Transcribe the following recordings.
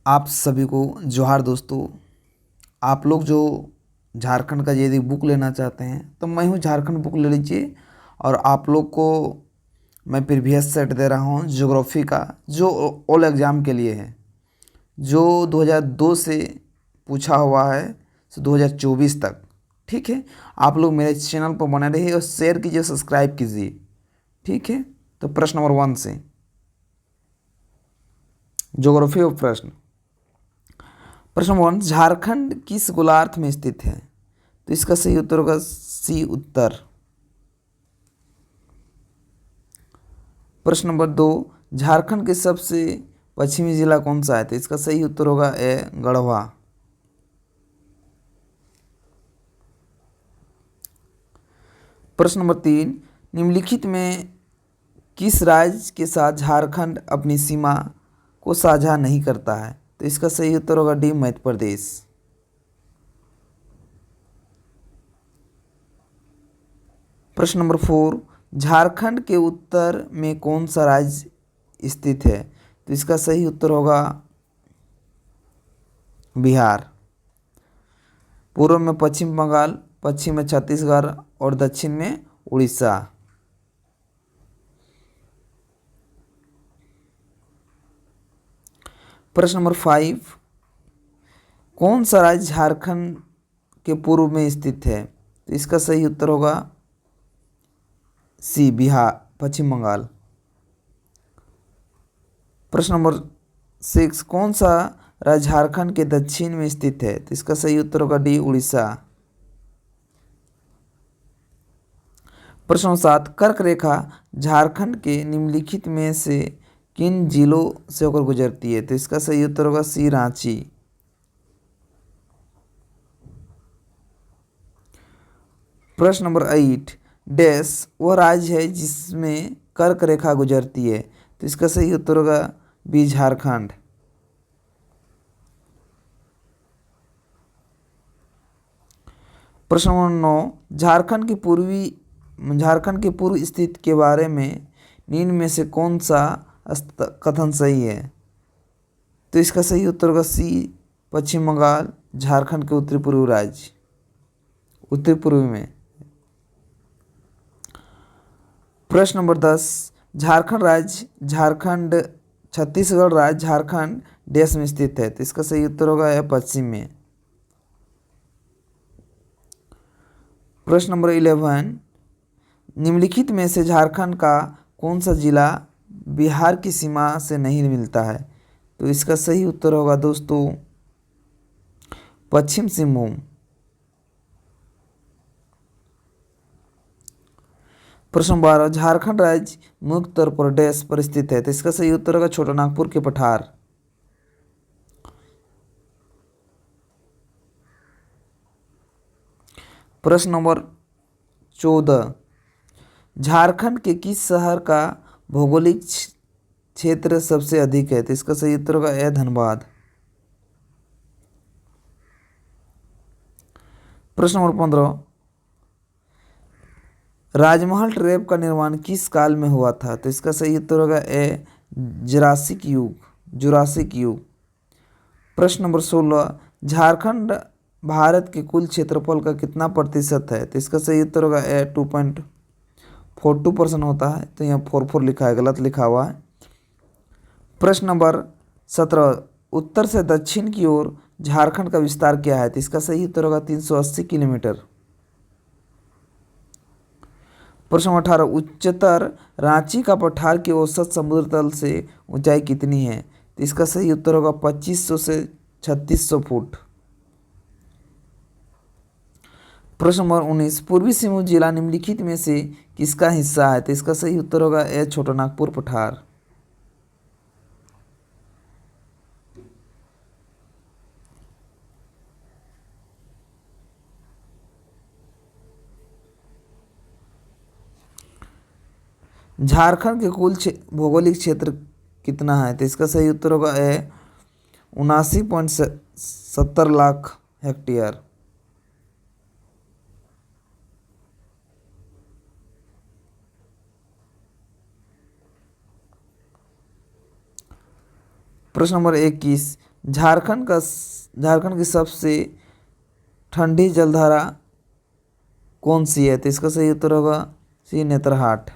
आप सभी को जोहार दोस्तों। आप लोग जो झारखंड का यदि बुक लेना चाहते हैं तो मैं हूँ, झारखंड बुक ले लीजिए। और आप लोग को मैं प्रीवियस सेट दे रहा हूँ ज्योग्राफी का, जो ऑल एग्ज़ाम के लिए है, जो 2002 से पूछा हुआ है तो 2024 तक। ठीक है, आप लोग मेरे चैनल पर बने रहिए और शेयर कीजिए, सब्सक्राइब कीजिए। ठीक है, तो प्रश्न नंबर 1 से ज्योग्राफी और प्रश्न। प्रश्न नंबर 1, झारखंड किस गोलार्ध में स्थित है? तो इसका सही उत्तर होगा सी उत्तर। प्रश्न नंबर 2, झारखंड के सबसे पश्चिमी जिला कौन सा है? तो इसका सही उत्तर होगा ए गढ़वा। प्रश्न नंबर 3, निम्नलिखित में किस राज्य के साथ झारखंड अपनी सीमा को साझा नहीं करता है? तो इसका सही उत्तर होगा डी मध्य प्रदेश। प्रश्न नंबर 4, झारखंड के उत्तर में कौन सा राज्य स्थित है? तो इसका सही उत्तर होगा बिहार। पूर्व में पश्चिम बंगाल, पश्चिम में छत्तीसगढ़ और दक्षिण में उड़ीसा। प्रश्न नंबर 5, कौन सा राज्य झारखंड के पूर्व में स्थित है? तो इसका सही उत्तर होगा सी बिहार, पश्चिम बंगाल। प्रश्न नंबर 6, कौन सा राज्य झारखंड के दक्षिण में स्थित है? तो इसका सही उत्तर होगा डी उड़ीसा। प्रश्न नंबर 7, कर्क रेखा झारखंड के निम्नलिखित में से किन जिलों से होकर गुजरती है? तो इसका सही उत्तर होगा सी रांची। प्रश्न नंबर 8, डैश वह राज्य है जिसमें कर्क रेखा गुजरती है? तो इसका सही उत्तर होगा बी झारखंड। प्रश्न नंबर 9, झारखंड के पूर्व स्थिति के बारे में निम्न में से कौन सा कथन सही है? तो इसका सही उत्तर होगा सी पश्चिम बंगाल, झारखंड के उत्तरी पूर्वी राज्य, उत्तरी पूर्वी में। प्रश्न नंबर 10, झारखंड छत्तीसगढ़ राज्य झारखंड देश में स्थित है? तो इसका सही उत्तर होगा यह पश्चिम में। प्रश्न नंबर 11, निम्नलिखित में से झारखंड का कौन सा जिला बिहार की सीमा से नहीं मिलता है? तो इसका सही उत्तर होगा दोस्तों पश्चिम सिंहभूम। प्रश्न 12, झारखंड राज्य मुख्य तौर पर डैश पर स्थित है? तो इसका सही उत्तर होगा छोटा नागपुर के पठार। प्रश्न नंबर 14, झारखंड के किस शहर का भौगोलिक क्षेत्र सबसे अधिक है? तो इसका सही उत्तर होगा ए धनबाद। प्रश्न नंबर 15, राजमहल ट्रैप का निर्माण किस काल में हुआ था? तो इसका सही उत्तर होगा ए जुरासिक युग। प्रश्न नंबर 16, झारखंड भारत के कुल क्षेत्रफल का कितना प्रतिशत है? तो इसका सही उत्तर होगा ए 2.42% होता है। तो यहाँ 44 लिखा है, गलत लिखा हुआ है। प्रश्न नंबर 17, उत्तर से दक्षिण की ओर झारखंड का विस्तार क्या है? तो इसका सही उत्तर होगा 380 किलोमीटर। प्रश्न 18, उच्चतर रांची का पठार की औसत समुद्र तल से ऊंचाई कितनी है? तो इसका सही उत्तर होगा 2500 से 3600 फुट। प्रश्न नंबर 19, पूर्वी सिंहभूम जिला निम्नलिखित में से किसका हिस्सा है? तो इसका सही उत्तर होगा ए छोटा नागपुर पठार। झारखंड के कुल भौगोलिक क्षेत्र कितना है? तो इसका सही उत्तर होगा ए 79.70 लाख हेक्टेयर। प्रश्न नंबर 21, झारखंड की सबसे ठंडी जलधारा कौन सी है? तो इसका सही उत्तर होगा सी, नेतरहाट।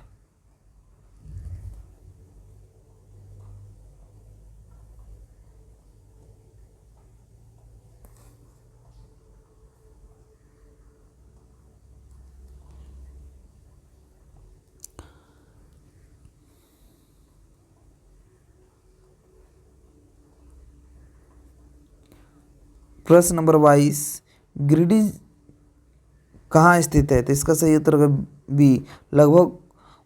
प्रश्न नंबर 22, गिरिडीह कहाँ स्थित है? तो इसका सही उत्तर होगा बी, लगभग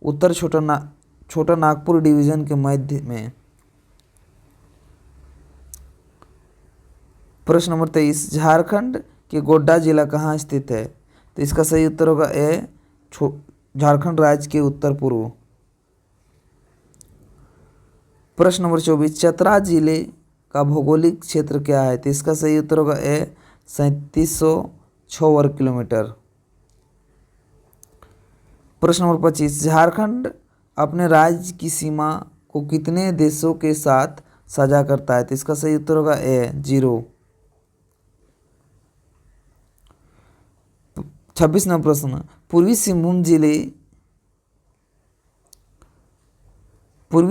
उत्तर छोटा नागपुर डिवीजन के मध्य में। प्रश्न नंबर 23, झारखंड के गोड्डा जिला कहाँ स्थित है? तो इसका सही उत्तर होगा ए, झारखंड राज्य के उत्तर पूर्व। प्रश्न नंबर 24, चतरा जिले का भौगोलिक क्षेत्र क्या है? तो इसका सही उत्तर होगा ए, 3706 वर्ग किलोमीटर। प्रश्न नंबर 25, झारखंड अपने राज्य की सीमा को कितने देशों के साथ साझा करता है? तो इसका सही उत्तर होगा ए, 0। 26 नंबर प्रश्न, पूर्वी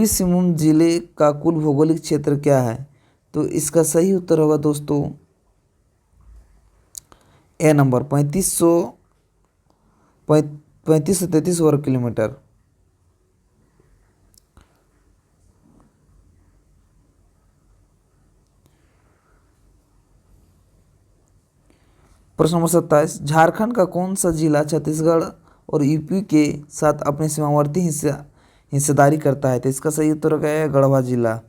सिंहभूम जिले का कुल भौगोलिक क्षेत्र क्या है? तो इसका सही उत्तर होगा दोस्तों ए नंबर, 3533 वर्ग किलोमीटर। प्रश्न नंबर 27, झारखंड का कौन सा जिला छत्तीसगढ़ और यूपी के साथ अपने सीमावर्ती हिस्सेदारी करता है? तो इसका सही उत्तर होगा गढ़वा जिला।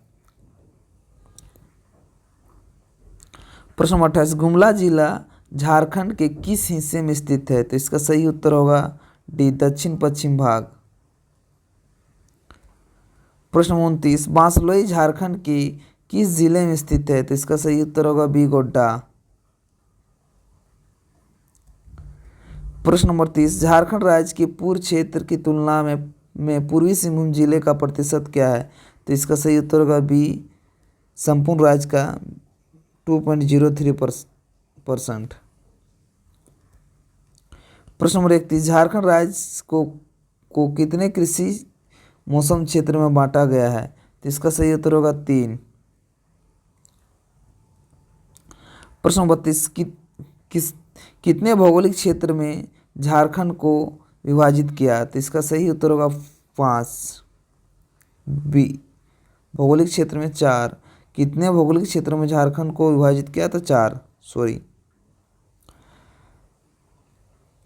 प्रश्न नंबर 28, गुमला जिला झारखंड के किस हिस्से में स्थित है? तो इसका सही उत्तर होगा डी, दक्षिण पश्चिम भाग। प्रश्न नंबर 29, बांसलोई झारखंड के किस जिले में स्थित है? तो इसका सही उत्तर होगा बी, गोड्डा। प्रश्न नंबर 30, झारखंड राज्य के पूर्व क्षेत्र की तुलना में पूर्वी सिंहभूम जिले का प्रतिशत क्या है? तो इसका सही उत्तर होगा बी, संपूर्ण राज्य का 2.03%। प्रश्न नंबर 31, झारखंड राज्य को कितने कृषि मौसम क्षेत्र में बांटा गया है? तो इसका सही उत्तर होगा 3। प्रश्न नंबर 32, कितने भौगोलिक क्षेत्र में झारखंड को विभाजित किया? तो इसका सही उत्तर होगा 5, बी, भौगोलिक क्षेत्र में 4। कितने भौगोलिक क्षेत्रों में झारखंड को विभाजित किया? तो 4, सॉरी।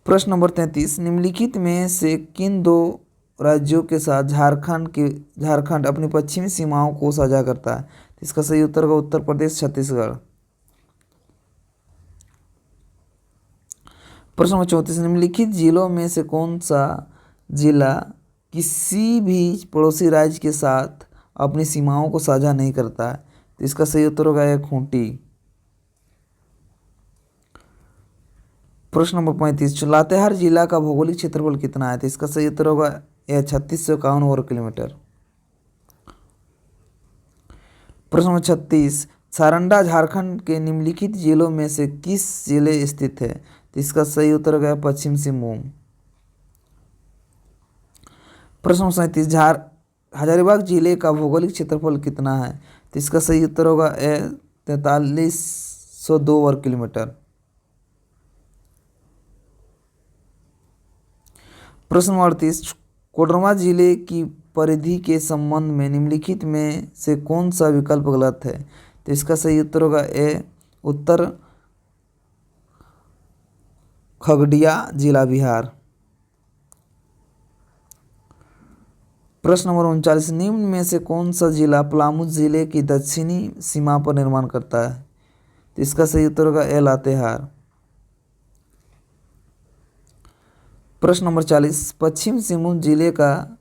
प्रश्न नंबर 33, निम्नलिखित में से किन दो राज्यों के साथ झारखंड अपनी पश्चिमी सीमाओं को साझा करता है? तो इसका सही उत्तर होगा उत्तर प्रदेश, छत्तीसगढ़। प्रश्न नंबर 34, निम्नलिखित जिलों में से कौन सा जिला किसी भी पड़ोसी राज्य के साथ अपनी सीमाओं को साझा नहीं करता है? तो इसका सही उत्तर होगा खूंटी। प्रश्न नंबर 35, लातेहार जिला का भौगोलिक क्षेत्रफल कितना है? तो इसका सही उत्तर होगा 3651 वर्ग किलोमीटर। प्रश्न नंबर 36, सारंडा झारखंड के निम्नलिखित जिलों में से किस जिले स्थित है? तो इसका सही उत्तर होगा पश्चिम सिंहभूम। प्रश्न नंबर 37, हजारीबाग जिले का भौगोलिक क्षेत्रफल कितना है? तो इसका सही उत्तर होगा 4302 वर्ग किलोमीटर। प्रश्न नंबर 38, कोडरमा जिले की परिधि के संबंध में निम्नलिखित में से कौन सा विकल्प गलत है? तो इसका सही उत्तर होगा ए, उत्तर खगड़िया जिला, बिहार। प्रश्न नंबर 39, निम्न में से कौन सा जिला पलामू जिले की दक्षिणी सीमा पर निर्माण करता है? तो इसका सही उत्तर होगा ए, लातेहार। प्रश्न नंबर 40, पश्चिम सिंहभूम जिले का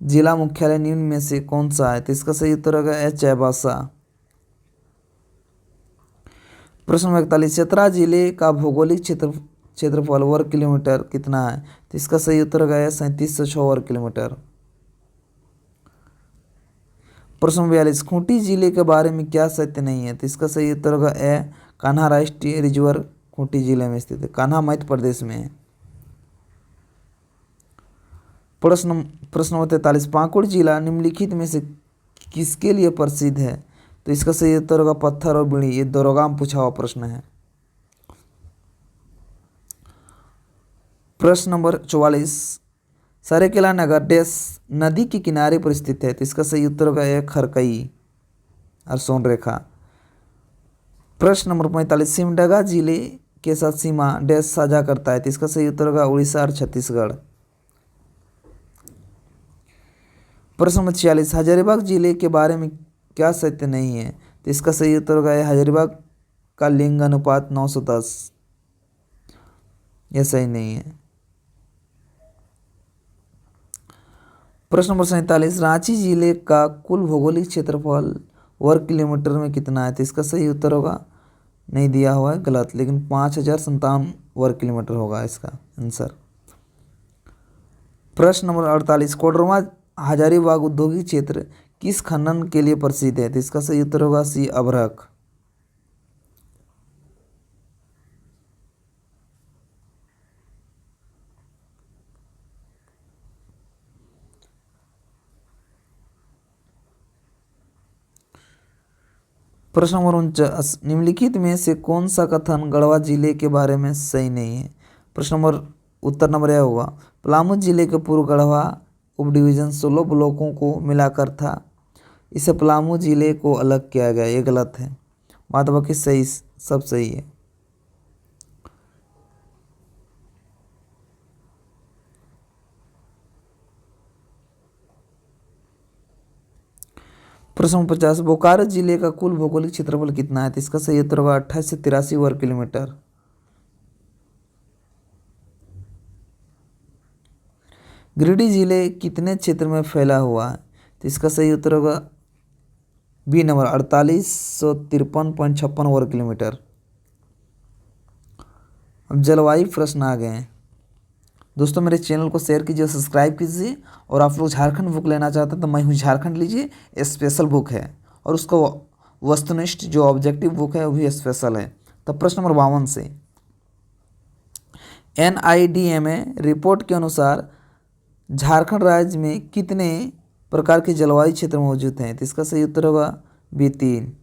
जिला मुख्यालय निम्न में से कौन सा है? तो इसका सही उत्तर होगा ए, चाईबासा। प्रश्न नंबर 41, चतरा जिले का भौगोलिक क्षेत्रफल वर्ग किलोमीटर कितना है? तो इसका सही उत्तर होगा 3706 वर्ग किलोमीटर। प्रश्न 42, खूंटी जिले के बारे में क्या सत्य नहीं है? तो इसका सही उत्तर होगा ए, कान्हा राष्ट्रीय रिजर्व खूंटी जिले में स्थित है। कान्हा मध्य प्रदेश में है। प्रश्न प्रश्न नंबर 43, पाकुड़ जिला निम्नलिखित में से किसके लिए प्रसिद्ध है? तो इसका सही उत्तर होगा पत्थर और बीड़ी। ये दरोगा में पूछा हुआ प्रश्न है। प्रश्न नंबर 44, सरेकेला नगर डैश नदी के किनारे पर स्थित है? तो इसका सही उत्तर होगा ए, खरकई और सोनरेखा। प्रश्न नंबर 45, सिमडेगा जिले के साथ सीमा डैश साझा करता है? तो इसका सही उत्तर होगा उड़ीसा और छत्तीसगढ़। प्रश्न नंबर 46, हजारीबाग जिले के बारे में क्या सत्य नहीं है? तो इसका सही उत्तर होगा हजारीबाग का लिंग अनुपात 910। यह सही नहीं है। प्रश्न नंबर 47, रांची जिले का कुल भौगोलिक क्षेत्रफल वर्ग किलोमीटर में कितना है? तो इसका सही उत्तर होगा, नहीं दिया हुआ है, गलत, लेकिन 5057 वर्ग किलोमीटर होगा इसका आंसर। प्रश्न नंबर 48, कोडरमा हजारीबाग औद्योगिक क्षेत्र किस खनन के लिए प्रसिद्ध है? तो इसका सही उत्तर होगा सी, अभ्रक। प्रश्न नंबर 49, निम्नलिखित में से कौन सा कथन गढ़वा जिले के बारे में सही नहीं है? प्रश्न नंबर उत्तर नंबर यह होगा, पलामू जिले के पूर्व गढ़वा उप डिवीजन 16 ब्लॉकों को मिलाकर था, इसे पलामू जिले को अलग किया गया। ये गलत है, बात बाकी सही, सब सही है। प्रश्न नंबर 50, बोकारो जिले का कुल भौगोलिक क्षेत्रफल कितना है? तो इसका सही उत्तर होगा 28 से 83 वर्ग किलोमीटर। गिरिडीह जिले कितने क्षेत्र में फैला हुआ है? तो इसका सही उत्तर होगा बी नंबर, 4853.56 वर्ग किलोमीटर। अब जलवायु प्रश्न आ गए हैं। दोस्तों मेरे चैनल को शेयर कीजिए, सब्सक्राइब कीजिए, और आप लोग झारखंड बुक लेना चाहते हैं तो मैं हूँ झारखंड लीजिए, स्पेशल बुक है, और उसको वस्तुनिष्ठ जो ऑब्जेक्टिव बुक है वो भी स्पेशल है। तो प्रश्न नंबर 52 से, NIDMA रिपोर्ट के अनुसार झारखंड राज्य में कितने प्रकार के जलवायु क्षेत्र मौजूद हैं? तो इसका सही उत्तर होगा बी, 3।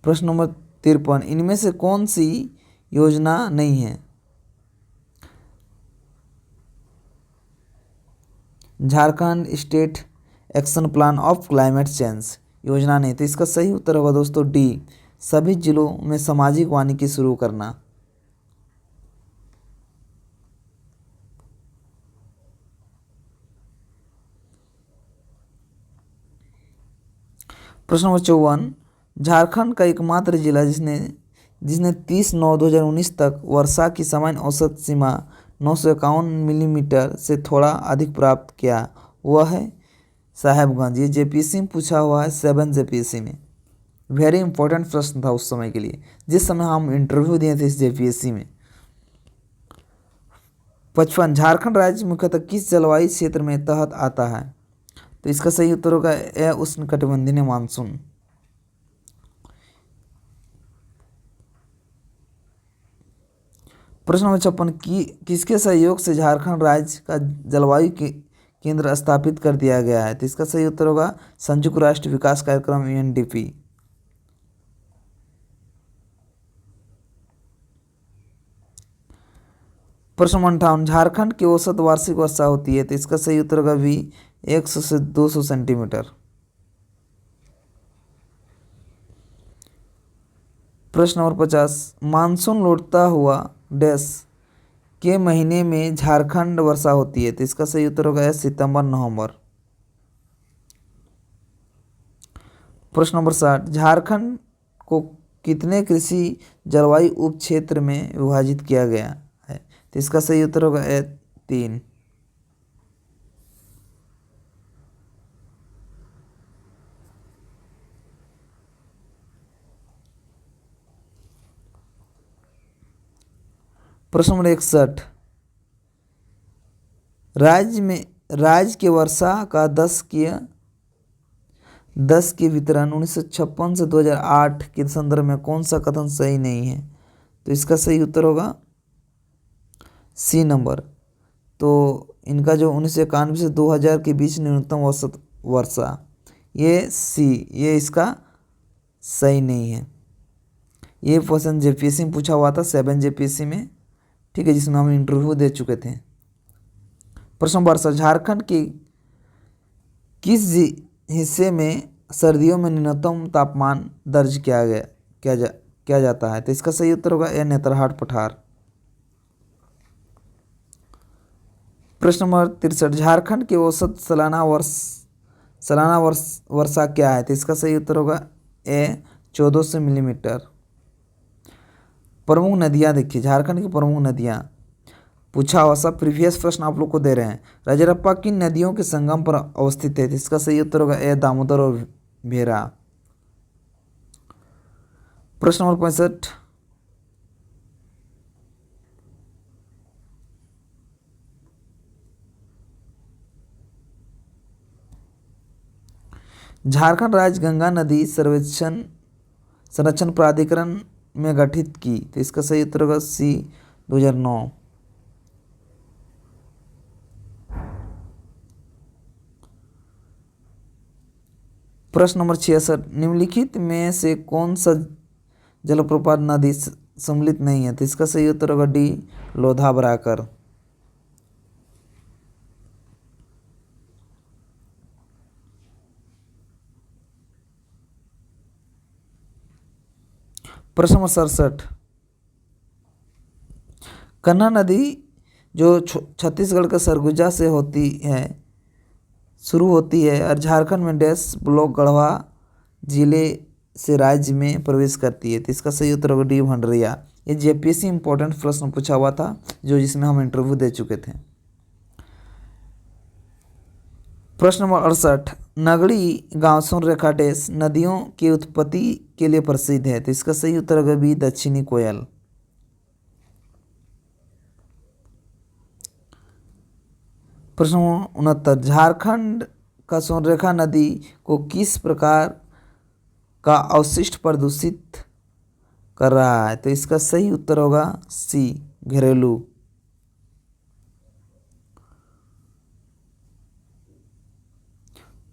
प्रश्न नंबर 53, इनमें से कौन सी योजना नहीं है? Jharkhand state action plan of climate change योजना नहीं। तो इसका सही उत्तर होगा दोस्तों डी, सभी जिलों में सामाजिक वानिकी शुरू करना। प्रश्न नंबर 54, झारखंड का एकमात्र जिला जिसने जिसने 30/9/2019 तक वर्षा की सामान्य औसत सीमा 951 मिलीमीटर से थोड़ा अधिक प्राप्त किया, वह है साहेबगंज। ये JPSC में पूछा हुआ है, 7 JPSC में। वेरी इंपॉर्टेंट प्रश्न था उस समय के लिए, जिस समय हम इंटरव्यू दिए थे इस JPSC में। 55, झारखंड राज्य मुख्यतः किस जलवायु क्षेत्र में तहत आता है? तो इसका सही उत्तर होगा ए, उष्णकटिबंधीय मानसून। प्रश्न नंबर 56, किसके सहयोग से झारखंड राज्य का जलवायु केंद्र स्थापित कर दिया गया है? तो इसका सही उत्तर होगा संयुक्त राष्ट्र विकास कार्यक्रम UNDP। प्रश्न नंबर 58, झारखंड की औसत वार्षिक वर्षा होती है? तो इसका सही उत्तर होगा भी 100 से 200 सेंटीमीटर। प्रश्न नंबर 50, मानसून लौटता हुआ डैश के महीने में झारखंड वर्षा होती है? तो इसका सही उत्तर होगा सितंबर नवंबर। प्रश्न नंबर 60, झारखंड को कितने कृषि जलवायु उप क्षेत्र में विभाजित किया गया है? तो इसका सही उत्तर होगा 3। प्रश्न नंबर 61, राज्य के वर्षा का 10 के वितरण 1956 से 2008 के संदर्भ में कौन सा कथन सही नहीं है? तो इसका सही उत्तर होगा सी नंबर। तो इनका जो 1991 से 2000 के बीच न्यूनतम औसत वर्षा, ये इसका सही नहीं है। ये क्वेश्चन जेपीएससी में पूछा हुआ था, 7 जेपीएससी में, ठीक है, जिसमें हम इंटरव्यू दे चुके थे। प्रश्न वर्षा, झारखंड के किस हिस्से में सर्दियों में न्यूनतम तापमान दर्ज किया जाता है? तो इसका सही उत्तर होगा ए नेतरहाट पठार। प्रश्न नंबर 63, झारखंड के औसत सालाना वर्षा क्या है? तो इसका सही उत्तर होगा ए 1400 मिलीमीटर। प्रमुख नदियाँ देखिए, झारखंड की प्रमुख नदियाँ पूछा हुआ सब प्रीवियस प्रश्न आप लोग को दे रहे हैं। रजरप्पा किन नदियों के संगम पर अवस्थित है? तो इसका सही उत्तर होगा ए दामोदर और भेरा। प्रश्न नंबर 65, झारखंड राज्य गंगा नदी संरक्षण प्राधिकरण में गठित की? तो इसका सही उत्तर होगा सी 2009। प्रश्न नंबर 66, निम्नलिखित में से कौन सा जलप्रपात नदी सम्मिलित नहीं है? तो इसका सही उत्तर होगा डी लोधा बराकर। प्रश्न नंबर 67, कन्हा नदी जो छत्तीसगढ़ के सरगुजा से शुरू होती है और झारखंड में डैश ब्लॉक गढ़वा जिले से राज्य में प्रवेश करती है? तो इसका सही उत्तर होगा डी भंडरिया। ये जेपीएससी इंपॉर्टेंट प्रश्न पूछा हुआ था, जिसमें हम इंटरव्यू दे चुके थे। प्रश्न नंबर 68, नगड़ी गांव सोनरेखा डैश नदियों की उत्पत्ति के लिए प्रसिद्ध है? तो इसका सही उत्तर होगा बी दक्षिणी कोयल। प्रश्न 69, झारखंड का सोनरेखा नदी को किस प्रकार का अवशिष्ट प्रदूषित कर रहा है? तो इसका सही उत्तर होगा सी घरेलू।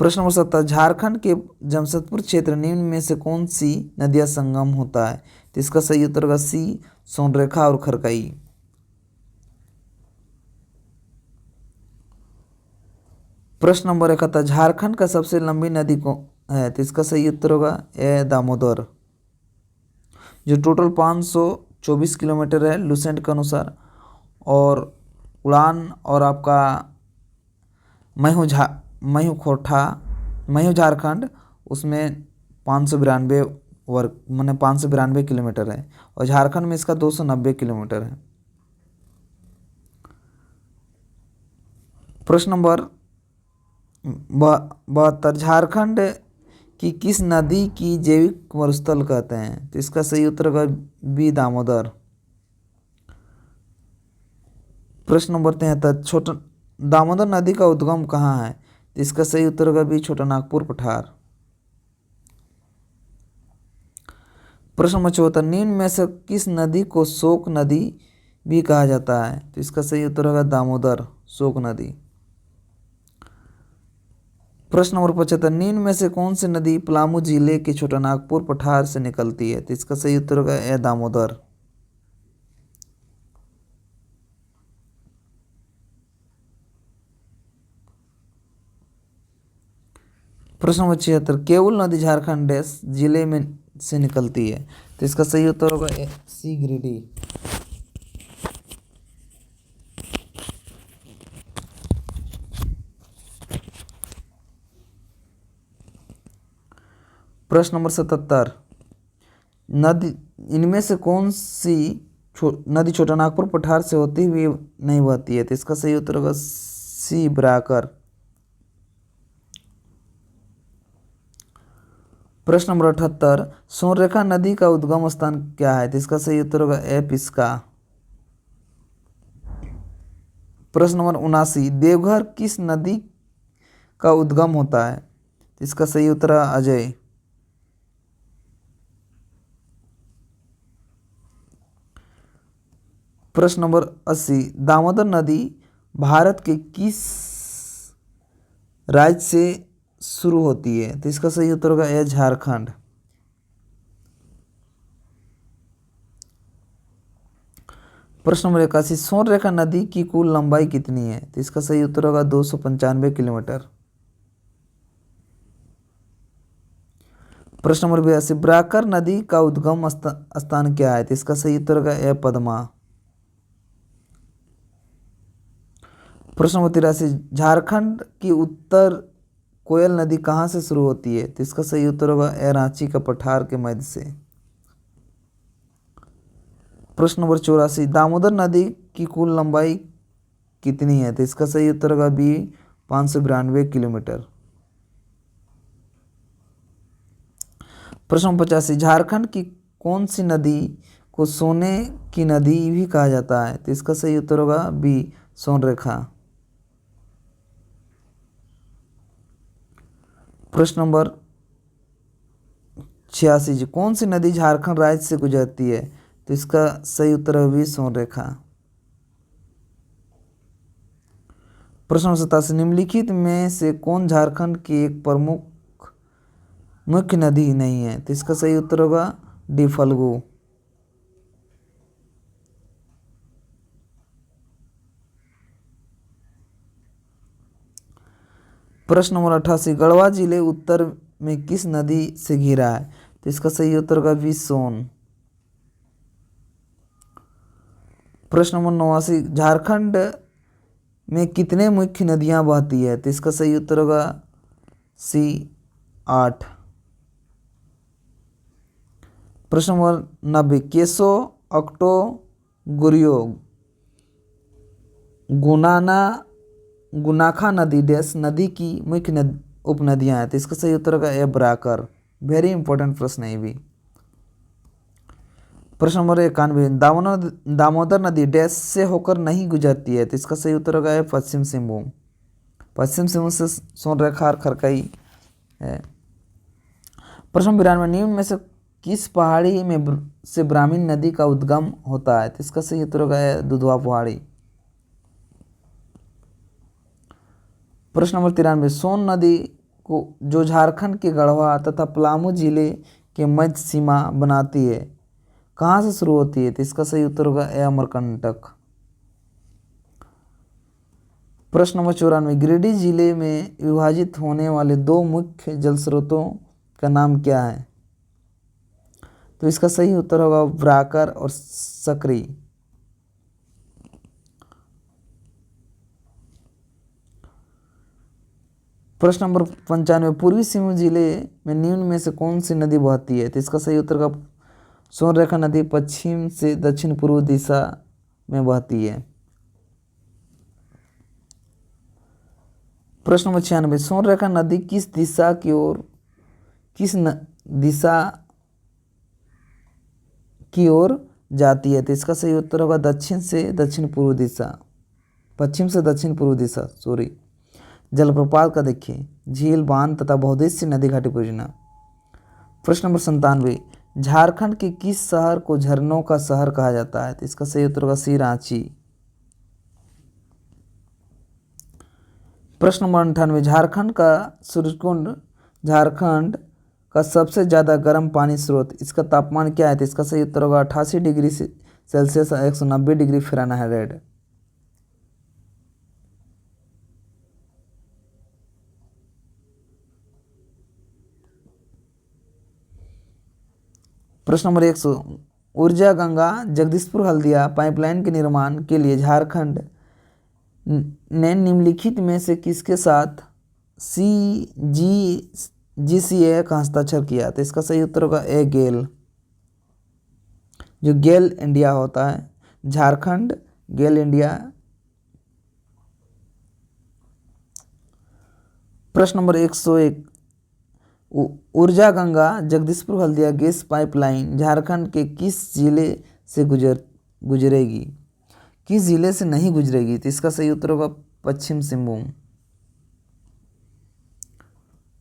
प्रश्न नंबर 70, झारखंड के जमशेदपुर क्षेत्र निम्न में से कौन सी नदियां संगम होता है? तो इसका सही उत्तर होगा सी सोनरेखा और खरकई। प्रश्न नंबर 71, झारखंड का सबसे लंबी नदी कौन है? तो इसका सही उत्तर होगा ए दामोदर, जो टोटल 524 किलोमीटर है लुसेंट के अनुसार। और उड़ान और आपका मही झारखंड, उसमें 592 माने 592 किलोमीटर है, और झारखंड में इसका 290 किलोमीटर है। प्रश्न नंबर 72, झारखंड की किस नदी की जैविक मरुस्थल कहते हैं? तो इसका सही उत्तर होगा बी दामोदर। प्रश्न नंबर 73, दामोदर नदी का उद्गम कहाँ है? तो इसका सही उत्तर होगा बी छोटा नागपुर पठार। प्रश्न नंबर 74, निम्न में से किस नदी को शोक नदी भी कहा जाता है? तो इसका सही उत्तर होगा दामोदर शोक नदी। प्रश्न नंबर 75, निम्न में से कौन सी नदी पलामू जिले के छोटा नागपुर पठार से निकलती है? तो इसका सही उत्तर होगा ए दामोदर। प्रश्न नंबर 76, केवल नदी झारखंड डैश जिले में से निकलती है? तो इसका सही उत्तर होगा सी गिरिडीह। प्रश्न नंबर 77, नदी इनमें से कौन सी नदी छोटा नागपुर पठार से होती हुई नहीं बहती है? तो इसका सही उत्तर होगा सी बराकर। प्रश्न नंबर 78, सोनरेखा नदी का उद्गम स्थान क्या है? तो इसका सही उत्तर होगा ए पिस्का। प्रश्न नंबर 79, देवघर किस नदी का उद्गम होता है? तो इसका सही उत्तर है अजय। प्रश्न नंबर 80, दामोदर नदी भारत के किस राज्य से शुरू होती है? तो इसका सही उत्तर होगा ए झारखंड। प्रश्न नंबर 81, स्वर्णरेखा नदी की कुल लंबाई कितनी है? तो इसका सही उत्तर होगा 295 किलोमीटर। प्रश्न नंबर 82, ब्राकर नदी का उद्गम स्थान क्या है? तो इसका सही उत्तर होगा ए पद्मा। प्रश्न नंबर 83, झारखंड की उत्तर कोयल नदी कहाँ से शुरू होती है? तो इसका सही उत्तर होगा ए रांची का पठार के मध्य से। प्रश्न नंबर 84, दामोदर नदी की कुल लंबाई कितनी है? तो इसका सही उत्तर होगा बी 592 किलोमीटर। प्रश्न नंबर 85, झारखंड की कौन सी नदी को सोने की नदी भी कहा जाता है? तो इसका सही उत्तर होगा बी सोनरेखा। प्रश्न नंबर 86, कौन सी नदी झारखंड राज्य से गुजरती है? तो इसका सही उत्तर है बी सोनरेखा। प्रश्न नंबर 87, निम्नलिखित में से कौन झारखंड की एक प्रमुख मुख्य नदी नहीं है? तो इसका सही उत्तर होगा डी फल्गु। प्रश्न नंबर 88, गढ़वा जिले उत्तर में किस नदी से घिरा है? तो इसका सही उत्तर होगा बी सोन। प्रश्न नंबर 89, झारखंड में कितने मुख्य नदियां बहती है? तो इसका सही उत्तर होगा सी 8। प्रश्न नंबर 90, केसो अक्टो गुरियो गुनाखा नदी डैश नदी की मुख्य उपनदियां हैं? तो इसका सही उत्तर होगा ए बराकर। वेरी इंपॉर्टेंट प्रश्न है ये भी। प्रश्न नंबर 91, दामोदर नदी डैश से होकर नहीं गुजरती है? तो इसका सही उत्तर होगा ए पश्चिम सिंहभूम। पश्चिम सिंहभूम से सोनरेखा और खरकई है। प्रश्न 92, निम्न में से किस पहाड़ी में से ब्राह्मणी नदी का उद्गम होता है? तो इसका सही उत्तर होगा दुधवा पहाड़ी। प्रश्न नंबर 93, सोन नदी को जो झारखंड के गढ़वा तथा पलामू जिले के मध्य सीमा बनाती है कहाँ से शुरू होती है? तो इसका सही उत्तर होगा ए अमरकंटक। प्रश्न नंबर 94, गिरिडीह जिले में विभाजित होने वाले दो मुख्य जल स्रोतों का नाम क्या है? तो इसका सही उत्तर होगा ब्राकर और सकरी। प्रश्न नंबर 95, पूर्वी सिंहभूम जिले में निम्न में से कौन सी नदी बहती है? तो इसका सही उत्तर का सोनरेखा नदी पश्चिम से दक्षिण पूर्व दिशा में बहती है। प्रश्न नंबर 96, सोनरेखा नदी किस दिशा की ओर जाती है? तो इसका सही उत्तर होगा दक्षिण से दक्षिण पूर्व दिशा, पश्चिम से दक्षिण पूर्व दिशा सॉरी। जलप्रपात का देखिए झील, बांध तथा बहुउद्देशीय नदी घाटी परियोजना। प्रश्न नंबर 97, झारखंड के किस शहर को झरनों का शहर कहा जाता है? तो इसका सही उत्तर होगा सी रांची। प्रश्न नंबर 98, झारखंड का सूर्यकुंड झारखंड का सबसे ज़्यादा गर्म पानी स्रोत, इसका तापमान क्या है? तो इसका सही उत्तर होगा 88 डिग्री सेल्सियस 190 डिग्री फ़ारेनहाइट। प्रश्न नंबर 100, ऊर्जा गंगा जगदीशपुर हल्दिया पाइपलाइन के निर्माण के लिए झारखंड ने निम्नलिखित में से किसके साथ GCA का हस्ताक्षर किया? तो इसका सही उत्तर होगा ए गेल। जो गेल इंडिया होता है, झारखंड गेल इंडिया। प्रश्न नंबर 101, ऊर्जा गंगा जगदीशपुर हल्दिया गैस पाइपलाइन झारखंड के किस जिले से गुजरेगी? किस जिले से नहीं गुजरेगी? तो इसका सही उत्तर होगा पश्चिम सिंहभूम।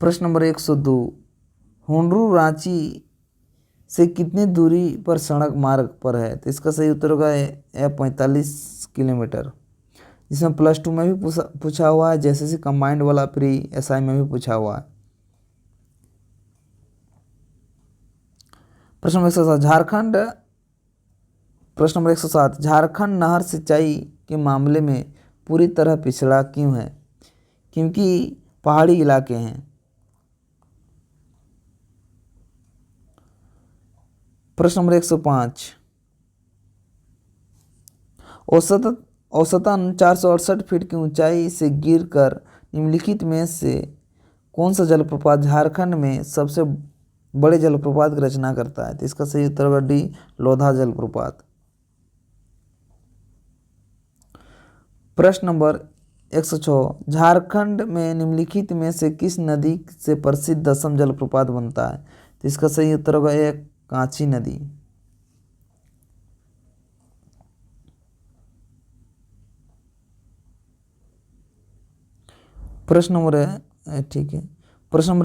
प्रश्न नंबर 102, हुंडरू रांची से कितनी दूरी पर सड़क मार्ग पर है? तो इसका सही उत्तर होगा 45 किलोमीटर। जिसमें +2 में भी पूछा हुआ है, जैसे कंबाइंड वाला प्री एसआई में भी पूछा हुआ है। प्रश्न नंबर 107, झारखंड नहर सिंचाई के मामले में पूरी तरह पिछड़ा क्यों है? क्योंकि पहाड़ी इलाके हैं। प्रश्न नंबर 105, औसतन 468 फीट की ऊंचाई से गिरकर निम्नलिखित में से कौन सा जलप्रपात झारखंड में सबसे बड़े जलप्रपात की रचना करता है? तो इसका सही उत्तर होगा डी, लोधा जलप्रपात। प्रश्न नंबर 106, झारखंड में निम्नलिखित में से किस नदी से प्रसिद्ध दसम जलप्रपात बनता है? तो इसका सही उत्तर होगा एक, कांची नदी। प्रश्न नंबर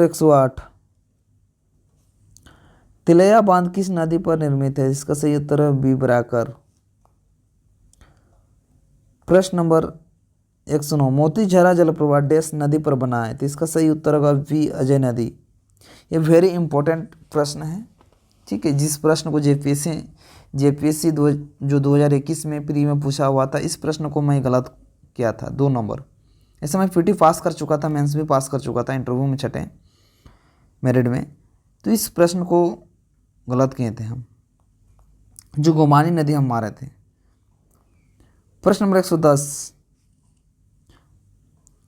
108, तिलैया बांध किस नदी पर निर्मित है? इसका सही उत्तर है बिबराकर। प्रश्न नंबर 109, मोतीझरा जलप्रपात डैश नदी पर बना है? तो इसका सही उत्तर होगा वी, अजय नदी। ये वेरी इंपॉर्टेंट प्रश्न है, ठीक है। जिस प्रश्न को जेपीएससी जो 2021 में प्री में पूछा हुआ था, इस प्रश्न को मैं गलत किया था 2 नंबर। ऐसे मैं पीटी पास कर चुका था, मेंस भी पास कर चुका था, इंटरव्यू में छठे मेरिट में। तो इस प्रश्न को गलत किए थे हम, जो गोमानी नदी हम मारे थे। प्रश्न नंबर 110,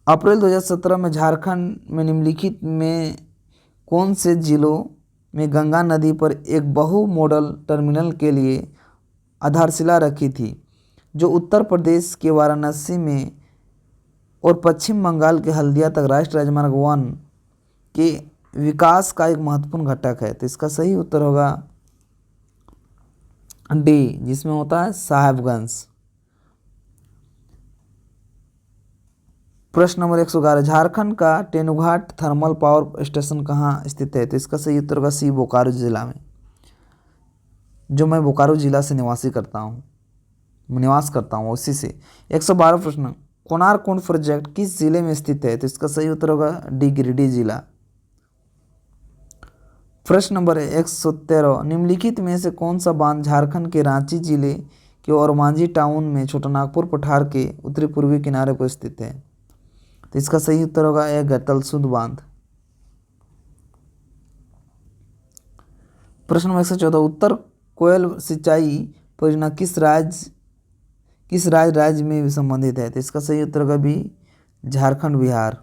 अप्रैल 2017 में झारखंड में निम्नलिखित में कौन से जिलों में गंगा नदी पर एक बहु मॉडल टर्मिनल के लिए आधारशिला रखी थी, जो उत्तर प्रदेश के वाराणसी में और पश्चिम बंगाल के हल्दिया तक राष्ट्रीय राजमार्ग 1 के विकास का एक महत्वपूर्ण घटक है? तो इसका सही उत्तर होगा डी, जिसमें होता है साहेबगंज। प्रश्न नंबर 111, झारखंड का तेनुघाट थर्मल पावर स्टेशन कहाँ स्थित है? तो इसका सही उत्तर होगा सी, बोकारो जिला में, जो मैं बोकारो जिला से निवास करता हूँ उसी से। 112 प्रश्न, कोणार्क कुंड प्रोजेक्ट किस जिले में स्थित है? तो इसका सही उत्तर होगा डी, गिरिडीह जिला। प्रश्न नंबर 113, निम्नलिखित में से कौन सा बांध झारखंड के रांची जिले के ओरमांझी टाउन में छोटानागपुर पठार के उत्तरी पूर्वी किनारे पर स्थित है? तो इसका सही उत्तर होगा एक, गतलसुद बांध। प्रश्न नंबर 114, उत्तर कोयल सिंचाई परियोजना किस राज्य में संबंधित है? तो इसका सही उत्तर होगा बी, झारखंड बिहार।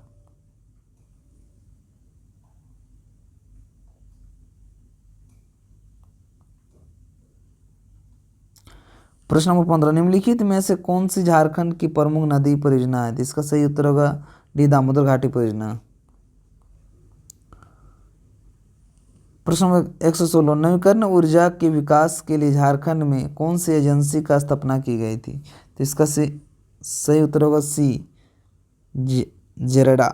प्रश्न नंबर 15, निम्नलिखित में से कौन सी झारखंड की प्रमुख नदी परियोजना है? तो इसका सही उत्तर होगा डी, दामोदर घाटी परियोजना। प्रश्न नंबर 116, नवीकरणीय ऊर्जा के विकास के लिए झारखंड में कौन सी एजेंसी का स्थापना की गई थी? तो इसका सही उत्तर होगा सी, जेरेडा,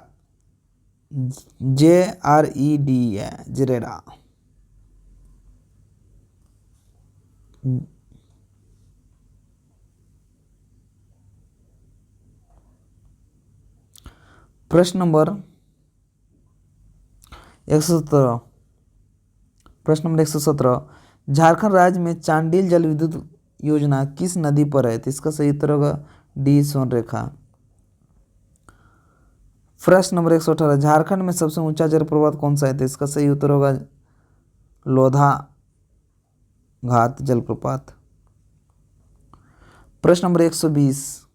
JREDA, जेरेडा। प्रश्न नंबर 117, झारखंड राज्य में चांडिल जल विद्युत योजना किस नदी पर है? तो इसका सही उत्तर होगा डी, सोनरेखा। प्रश्न नंबर 118, झारखंड में सबसे ऊंचा जलप्रपात कौन सा है? तो इसका सही उत्तर होगा लोधा घाट जलप्रपात। प्रश्न नंबर 120,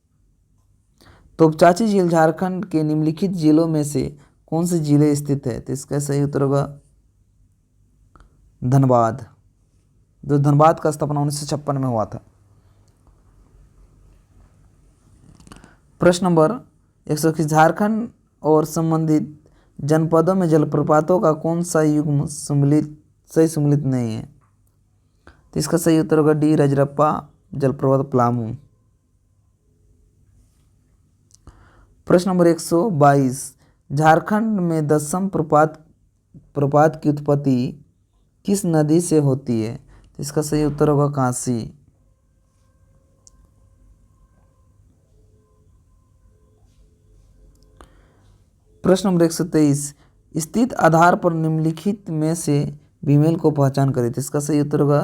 तोपचाची झील झारखंड के निम्नलिखित जिलों में से कौन से जिले स्थित है? तो इसका सही उत्तर होगा धनबाद, जो धनबाद का स्थापना 1956 में हुआ था। प्रश्न नंबर 121, झारखंड और संबंधित जनपदों में जलप्रपातों का कौन सा युग्म सम्मिलित नहीं है? तो इसका सही उत्तर होगा डी, रजरप्पा जलप्रपात, पलामू। प्रश्न नंबर 122, झारखंड में दसम प्रपात की उत्पत्ति किस नदी से होती है? तो इसका सही उत्तर होगा कांसी। प्रश्न नंबर 123, स्थित आधार पर निम्नलिखित में से भीमेल को पहचान करें। तो इसका सही उत्तर होगा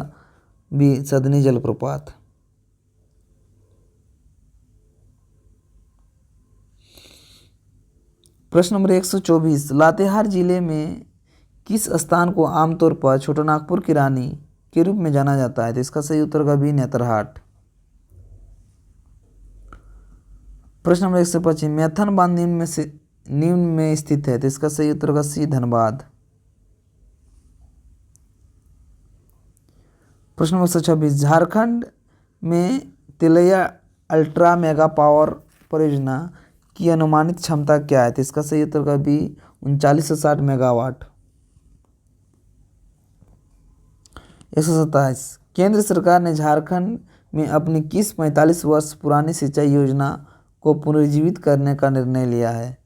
बी, सदनी जलप्रपात। प्रश्न नंबर 124, लातेहार जिले में किस स्थान को आमतौर पर छोटानागपुर की रानी के रूप में जाना जाता है? तो इसका सही उत्तर होगा बी, नेतरहाट। प्रश्न नंबर 125, मैथन बांध निम्न में स्थित है। तो इसका सही उत्तर होगा सी, धनबाद। प्रश्न नंबर 126, झारखंड में तिलैया अल्ट्रा मेगा पावर परियोजना की अनुमानित क्षमता क्या है? तो इसका सही उत्तर होगा बी, 3960 मेगावाट। 127, केंद्र सरकार ने झारखंड में अपनी किस 45 वर्ष पुरानी सिंचाई योजना को पुनर्जीवित करने का निर्णय लिया है?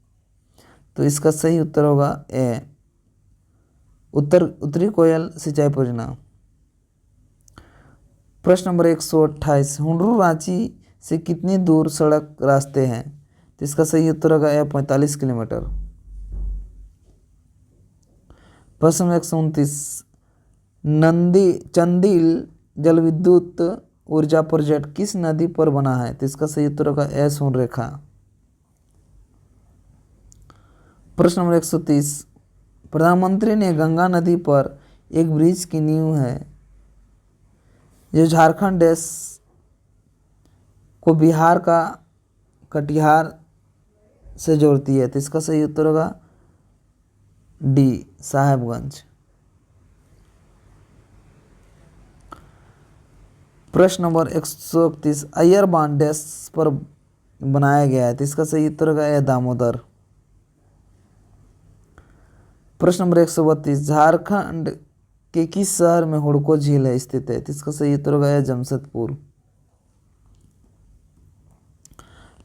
तो इसका सही उत्तर होगा ए, उत्तरी कोयल सिंचाई परियोजना। प्रश्न नंबर 128, हुंडरू रांची से कितनी दूर सड़क रास्ते हैं? तो इसका सही उत्तर होगा ए, 45 किलोमीटर। प्रश्न नंबर 129, चंदिल जलविद्युत ऊर्जा प्रोजेक्ट किस नदी पर बना है? तो इसका सही उत्तर होगा ए, सोनरेखा। प्रश्न नंबर 130, प्रधानमंत्री ने गंगा नदी पर एक ब्रिज की नींव है जो झारखंड देश को बिहार का कटिहार से जोड़ती है। तो इसका सही उत्तर होगा डी, साहेबगंज। प्रश्न नंबर 131, अय्यर बांध डैश पर बनाया गया है। तो इसका सही उत्तर होगा ए, दामोदर। प्रश्न नंबर 132, झारखंड के किस शहर में हुड़को झील है स्थित है? तो इसका सही उत्तर होगा जमशेदपुर।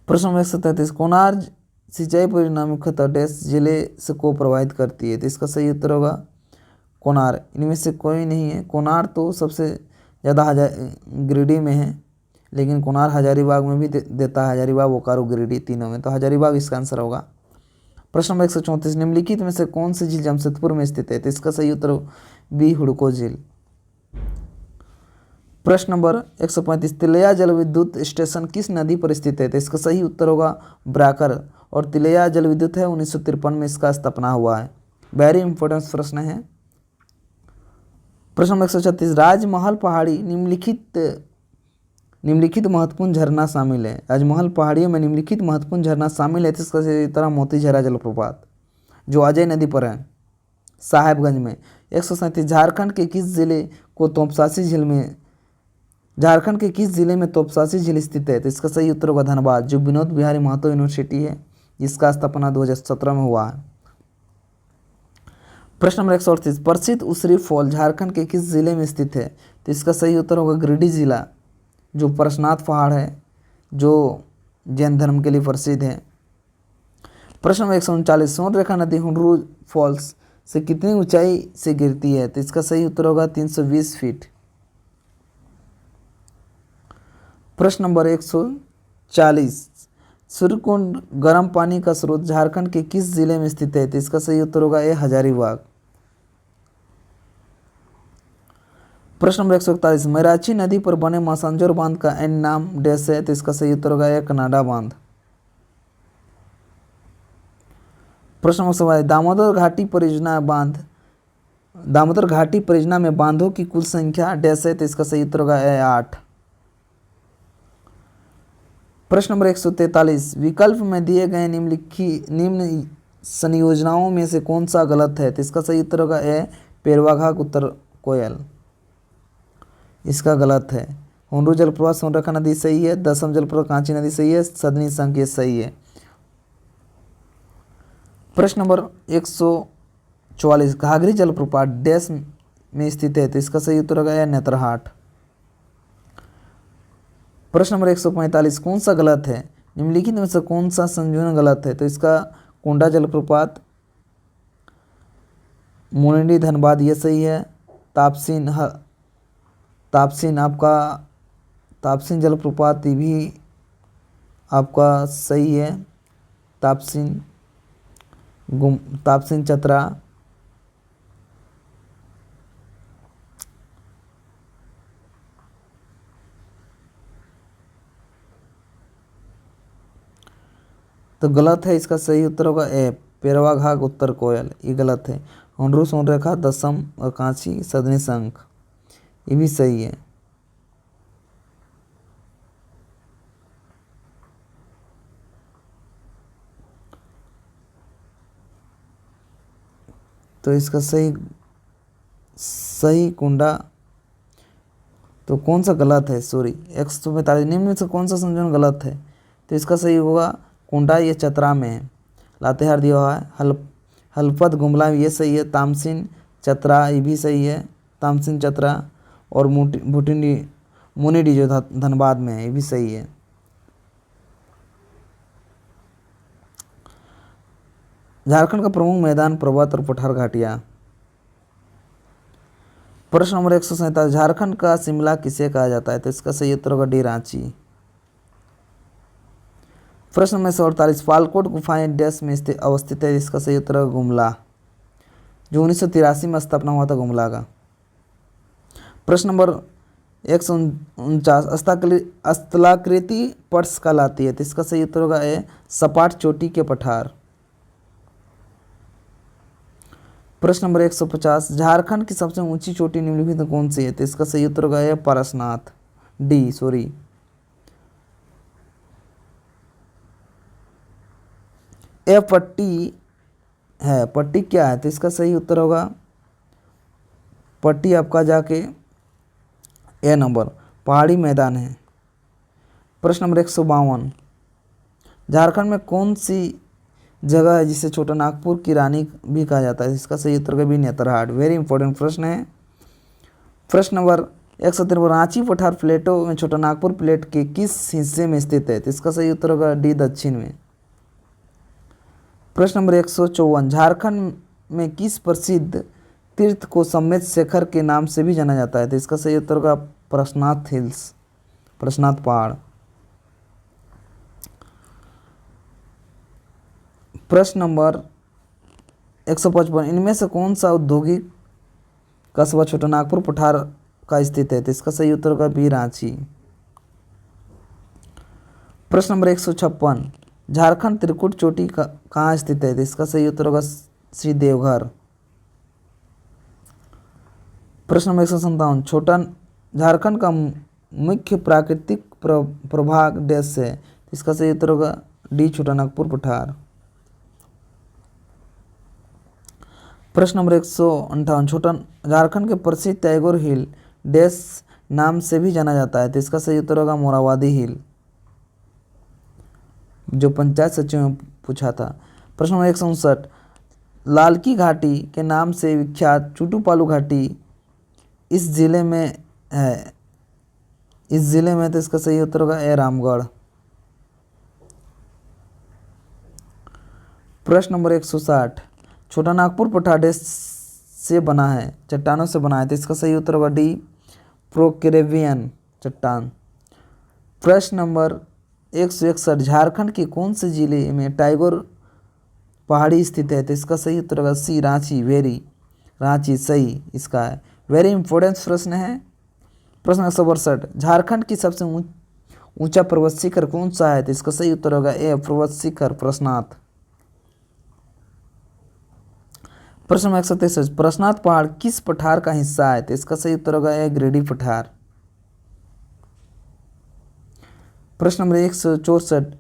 प्रश्न नंबर 133, कोनार सिंचाई परियोजना मुख्यतः डैश जिले से को प्रभावित करती है। तो इसका सही उत्तर होगा कोनार। इनमें से कोई नहीं है। कोनार तो सबसे ज़्यादा गिरिडीह में है, लेकिन कोनार हजारीबाग में भी देता है, हजारीबाग, बोकारो, गिरिडीह तीनों में। तो हजारीबाग इसका आंसर होगा। प्रश्न नंबर 134, निम्नलिखित में से कौन सी झील जमशेदपुर में स्थित है? तो इसका सही उत्तर बी, हुड़को झील। प्रश्न नंबर 135, तिलैया जल विद्युत स्टेशन किस नदी पर स्थित है? तो इसका सही उत्तर होगा ब्राकर। और तिलैया जल विद्युत है 1953 में इसका स्थापना हुआ है। वेरी इंपॉर्टेंट प्रश्न है। प्रश्न नंबर 136, राजमहल पहाड़ी निम्नलिखित महत्वपूर्ण झरना शामिल है। राजमहल पहाड़ियों में निम्नलिखित महत्वपूर्ण झरना शामिल है। इसका सही उत्तर मोतीझरा जलप्रपात जो अजय नदी पर है, साहेबगंज में। 137, झारखंड के किस जिले में तोपसासी झील स्थित है? तो इसका सही उत्तर होगा धनबाद, जो विनोद बिहारी महतो यूनिवर्सिटी है, जिसका स्थापना 2017 में हुआ है। प्रश्न नंबर 138, प्रसिद्ध उसरी फॉल झारखंड के किस जिले में स्थित है? तो इसका सही उत्तर होगा गिरिडीह जिला, जो परशनाथ पहाड़ है, जो जैन धर्म के लिए प्रसिद्ध है। प्रश्न नंबर 139, सोनरेखा नदी हुंडरू फॉल्स से कितनी ऊंचाई से गिरती है? तो इसका सही उत्तर होगा 320 फीट। प्रश्न नंबर 140, सूर्यकुंड गर्म पानी का स्रोत झारखंड के किस जिले में स्थित है? तो इसका सही उत्तर होगा ए, हजारीबाग। प्रश्न नंबर 141, मैराची नदी पर बने मासांजोर बांध का एन नाम डैश है? तो इसका सही उत्तर होगा ए, कनाडा बांध। प्रश्न नंबर 142, दामोदर घाटी परियोजना में बांधों की कुल संख्या डैश है? तो इसका सही उत्तर होगा ए, 8। प्रश्न नंबर 143, विकल्प में दिए गए निम्न संयोजनाओं में से कौन सा गलत है? तो इसका सही उत्तर होगा ए, पेरवाघाट उत्तर कोयल। इसका गलत है। हुंडरू जलप्रपात सोनरेखा नदी सही है, दसम जलप्रपात कांची नदी सही है, सदनी संकेत सही है। प्रश्न नंबर 144, घाघरी जलप्रपात डैश में स्थित है? तो इसका सही उत्तर होगा ए, नेतरहाट। प्रश्न नंबर 145, कौन सा गलत है? निम्नलिखित में से कौन सा संयोजन गलत है? तो इसका कोंडा जलप्रपात, मोनिडी धनबाद ये सही है। तापसीन आपका तापसीन जलप्रपात ये भी आपका सही है। तापसीन चतरा। तो गलत है, इसका सही उत्तर होगा ए, पेरवा घाघ उत्तर कोयल, ये गलत है। होंडरू सोनरेखा दसम और कांची सदनी शंख, ये भी सही है। तो इसका सही कुंडा, तो कौन सा गलत है? सॉरी, 145 निम्न में से कौन सा संयोजन गलत है? तो इसका सही होगा कुंडा, ये चतरा में है। लातेहार दिया हुआ है। हलपत गुमला ये सही है। तामसिन चतरा ये भी सही है। तामसिन चतरा और मुनिडी जो धनबाद में है ये भी सही है। झारखंड का प्रमुख मैदान, पर्वत और पठार घाटियाँ। प्रश्न नंबर 147, झारखंड का शिमला किसे कहा जाता है? तो इसका सही उत्तर होगा डी, रांची। प्रश्न नंबर 148, पालकोट गुफाएं डैश में अवस्थित है? इसका सही उत्तर होगा गुमला, जो 1983 में स्थापना हुआ था गुमला का। प्रश्न नंबर 149, स्थलाकृति पर्स कहलाती है? तो इसका सही उत्तर होगा ए, सपाट चोटी के पठार। प्रश्न नंबर 150, झारखंड की सबसे ऊंची चोटी निम्नलिखित में कौन सी है? तो इसका सही उत्तर होगा पारसनाथ, डी सॉरी। ए पट्टी है, पट्टी क्या है? तो इसका सही उत्तर होगा पट्टी आपका जाके ए नंबर, पहाड़ी मैदान है। प्रश्न नंबर 152, झारखंड में कौन सी जगह है जिसे छोटा नागपुर की रानी भी कहा जाता है? इसका सही उत्तर भी नेतरहाट, वेरी इंपॉर्टेंट प्रश्न है। प्रश्न नंबर 153, रांची पठार प्लेटो में छोटा नागपुर प्लेट के किस हिस्से में स्थित है? तो इसका सही उत्तर होगा डी, दक्षिण में। प्रश्न नंबर 154, झारखंड में किस प्रसिद्ध तीर्थ को समेत शेखर के नाम से भी जाना जाता है? तो इसका सही उत्तर होगा पारसनाथ हिल्स, पारसनाथ पहाड़। प्रश्न नंबर 155, इनमें से कौन सा औद्योगिक कस्बा छोटा नागपुर पठार का स्थित है? तो इसका सही उत्तर होगा बी, रांची। प्रश्न नंबर 156, झारखंड त्रिकुट चोटी कहाँ स्थित है? तो इसका सही उत्तर होगा सी, देवघर। प्रश्न नंबर 157, छोटा झारखंड का मुख्य प्राकृतिक प्रभाग डैश है? तो इसका सही उत्तर होगा डी, छोटा नागपुर पठार। प्रश्न नंबर 158, छोटा झारखंड के प्रसिद्ध टैगोर हिल डैश नाम से भी जाना जाता है? तो इसका सही उत्तर होगा मोराबादी हिल, जो पंचायत सचिव में पूछा था। प्रश्न नंबर 159, लालकी घाटी के नाम से विख्यात चुटूपालू घाटी इस जिले में है? तो इसका सही उत्तर होगा ए, रामगढ़। प्रश्न नंबर 160, छोटा नागपुर पठार से बना है? चट्टानों से बना है? तो इसका सही उत्तर होगा डी, प्रोकेरेवियन चट्टान। प्रश्न नंबर 161, झारखंड के कौन से जिले में टाइगर पहाड़ी स्थित है? तो इसका सही उत्तर होगा सी, रांची, रांची सही इसका है। वेरी इंपॉर्टेंट प्रश्न है। प्रश्न 162, झारखंड की सबसे ऊंचा पर्वत शिखर कौन सा है? तो इसका सही उत्तर होगा ए, पर्वत शिखर पारसनाथ। प्रश्न नंबर 163, पारसनाथ पहाड़ किस पठार का हिस्सा है? तो इसका सही उत्तर होगा ए, गिरिडीह पठार। प्रश्न नंबर 164,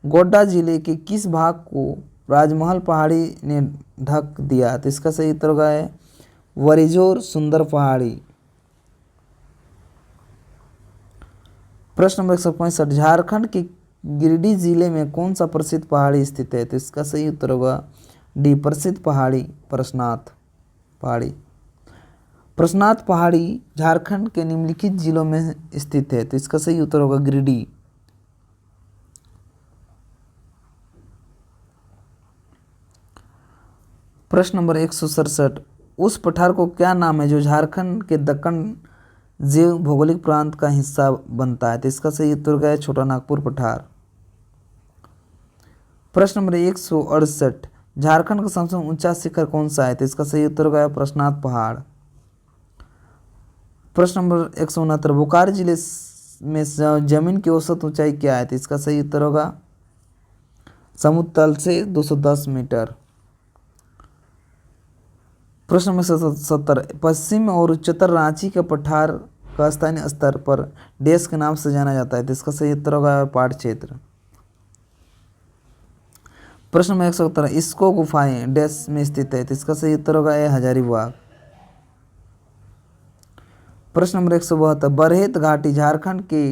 गोड्डा जिले के किस भाग को राजमहल पहाड़ी ने ढक दिया? तो इसका सही उत्तर होगा है वरिजोर सुंदर पहाड़ी। प्रश्न नंबर 165, झारखंड के गिरिडीह जिले में कौन सा प्रसिद्ध पहाड़ी स्थित है? तो इसका सही उत्तर होगा डी, प्रसिद्ध पहाड़ी पारसनाथ पहाड़ी। पारसनाथ पहाड़ी झारखंड के निम्नलिखित जिलों में स्थित है? तो इसका सही उत्तर होगा गिरिडीह। प्रश्न नंबर 167, उस पठार को क्या नाम है जो झारखंड के दक्कन जीव भौगोलिक प्रांत का हिस्सा बनता है? तो इसका सही उत्तर होगा छोटा नागपुर पठार। प्रश्न नंबर 168, झारखंड का सबसे ऊंचा शिखर कौन सा है? तो इसका सही उत्तर होगा प्रश्नाथ पहाड़। प्रश्न नंबर 169, बोकारो जिले में जमीन की औसत ऊंचाई क्या है? तो इसका सही उत्तर होगा समुद्र तल से 210 मीटर। प्रश्न नंबर 70, पश्चिम और उच्चतर रांची के पठार का स्थानीय स्तर पर देश के नाम से जाना जाता है? तो इसका सही उत्तर होगा पाट क्षेत्र। प्रश्न नंबर 117, इसको गुफाएं देश में स्थित है? तो इसका सही उत्तर होगा हजारीबाग। प्रश्न नंबर 172, बरहेत घाटी झारखंड के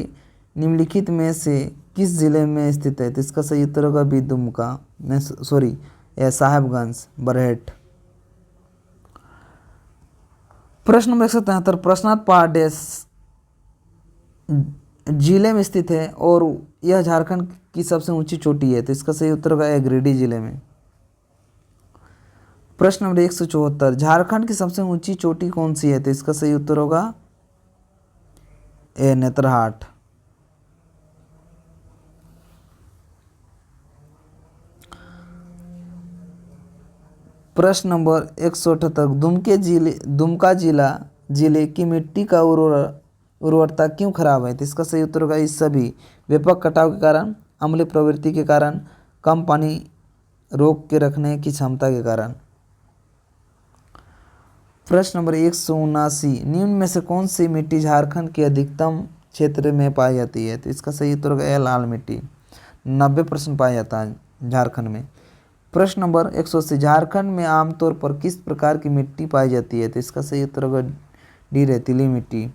निम्नलिखित में से किस जिले में स्थित है? तो इसका सही उत्तर होगा दुमका, सॉरी साहेबगंज बरहेट। प्रश्न नंबर 173, प्रश्नाथ पहाड़ देश जिले में स्थित है और यह झारखंड की सबसे ऊंची चोटी है? तो इसका सही उत्तर होगा गिरिडीह जिले में। प्रश्न नंबर 174, झारखंड की सबसे ऊंची चोटी कौन सी है? तो इसका सही उत्तर होगा नेतरहाट। प्रश्न नंबर 178, दुमका जिले की मिट्टी का उर्वरता क्यों खराब है? तो इसका सही उत्तर होगा इस सभी व्यापक कटाव के कारण, अम्लीय प्रवृत्ति के कारण, कम पानी रोक के रखने की क्षमता के कारण। प्रश्न नंबर 179, निम्न में से कौन सी मिट्टी झारखंड के अधिकतम क्षेत्र में पाई जाती है? तो इसका सही उत्तर होगा लाल मिट्टी, 90% पाया जाता है झारखंड में। प्रश्न नंबर 180, झारखंड में आमतौर पर किस प्रकार की मिट्टी पाई जाती है? तो इसका सही उत्तर होगा डी रेतीली मिट्टी।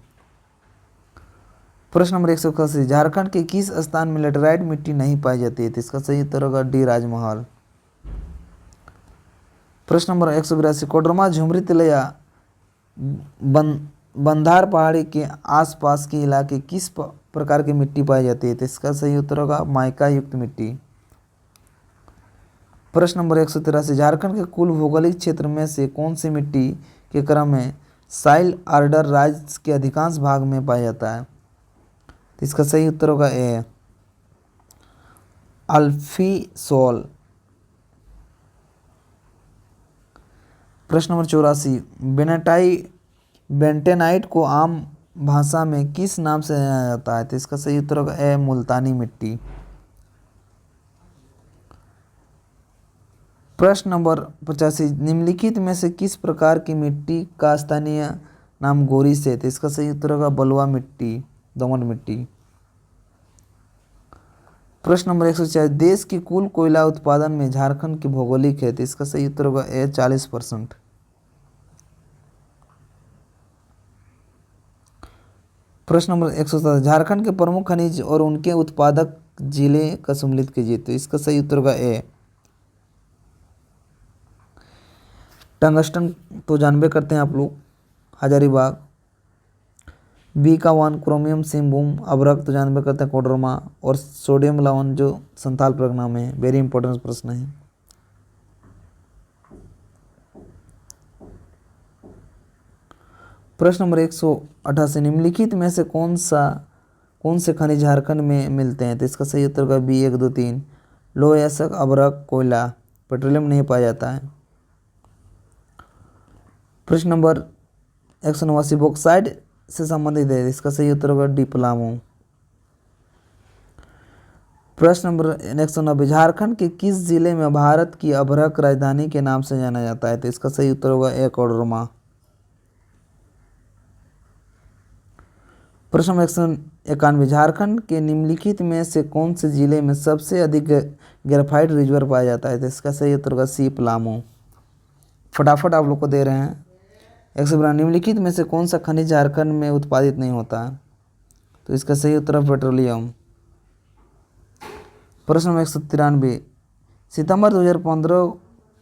प्रश्न नंबर 181, झारखंड के किस स्थान में लेटराइट मिट्टी नहीं पाई जाती है? तो इसका सही उत्तर होगा डी राजमहल। प्रश्न नंबर 182, कोडरमा झुमरी तिलैया बंधार पहाड़ी के आसपास के इलाके किस प्रकार की मिट्टी पाई जाती है? तो इसका सही उत्तर होगा माइका युक्त मिट्टी। प्रश्न नंबर 183, झारखंड के कुल भौगोलिक क्षेत्र में से कौन सी मिट्टी के क्रम में साइल आर्डर राज्य के अधिकांश भाग में पाया जाता है? तो इसका सही उत्तर होगा अल्फी प्रश्न नंबर 84, बेंटेनाइट को आम भाषा में किस नाम से जाना जाता है? तो इसका सही उत्तर होगा मुल्तानी मिट्टी। प्रश्न नंबर 85, निम्नलिखित में से किस प्रकार की मिट्टी का स्थानीय नाम गोरी से? तो इसका सही उत्तर होगा बलुआ मिट्टी, दोमट मिट्टी। प्रश्न नंबर 146, देश की कुल कोयला उत्पादन में झारखंड की भौगोलिक है? तो इसका सही उत्तर होगा 40%। प्रश्न नंबर 107, झारखंड के प्रमुख खनिज और उनके उत्पादक जिले का सम्मिलित कीजिए? तो इसका सही उत्तर होगा टंगस्टन, तो जानबे करते हैं आप लोग, हजारीबाग। बी का वन क्रोमियम सिम्बूम अभ्रक, तो जानबे करते हैं कोडरमा। और सोडियम लवण जो संथाल परगना में है, वेरी इंपॉर्टेंट प्रश्न है। प्रश्न नंबर 188, निम्नलिखित में से कौन से खनिज झारखंड में मिलते हैं? तो इसका सही उत्तर होगा बी 1, 2, 3, लोह अयस्क, अभ्रक, कोयला, पेट्रोलियम नहीं पाया जाता है। प्रश्न नंबर 189, बॉक्साइट से संबंधित है? इसका सही उत्तर होगा डी पलामू। प्रश्न नंबर 190, झारखंड के किस जिले में भारत की अभ्रक राजधानी के नाम से जाना जाता है? तो इसका सही उत्तर होगा कोडरमा। प्रश्न नंबर 191, झारखंड के निम्नलिखित में से कौन से जिले में सबसे अधिक ग्रेफाइट रिजर्व पाया जाता है? तो इसका सही उत्तर होगा सी पलामू। फटाफट आप लोग को दे रहे हैं। 112, निम्नलिखित में से कौन सा खनिज झारखंड में उत्पादित नहीं होता है? तो इसका सही उत्तर है पेट्रोलियम। प्रश्न नंबर 193, सितंबर 2015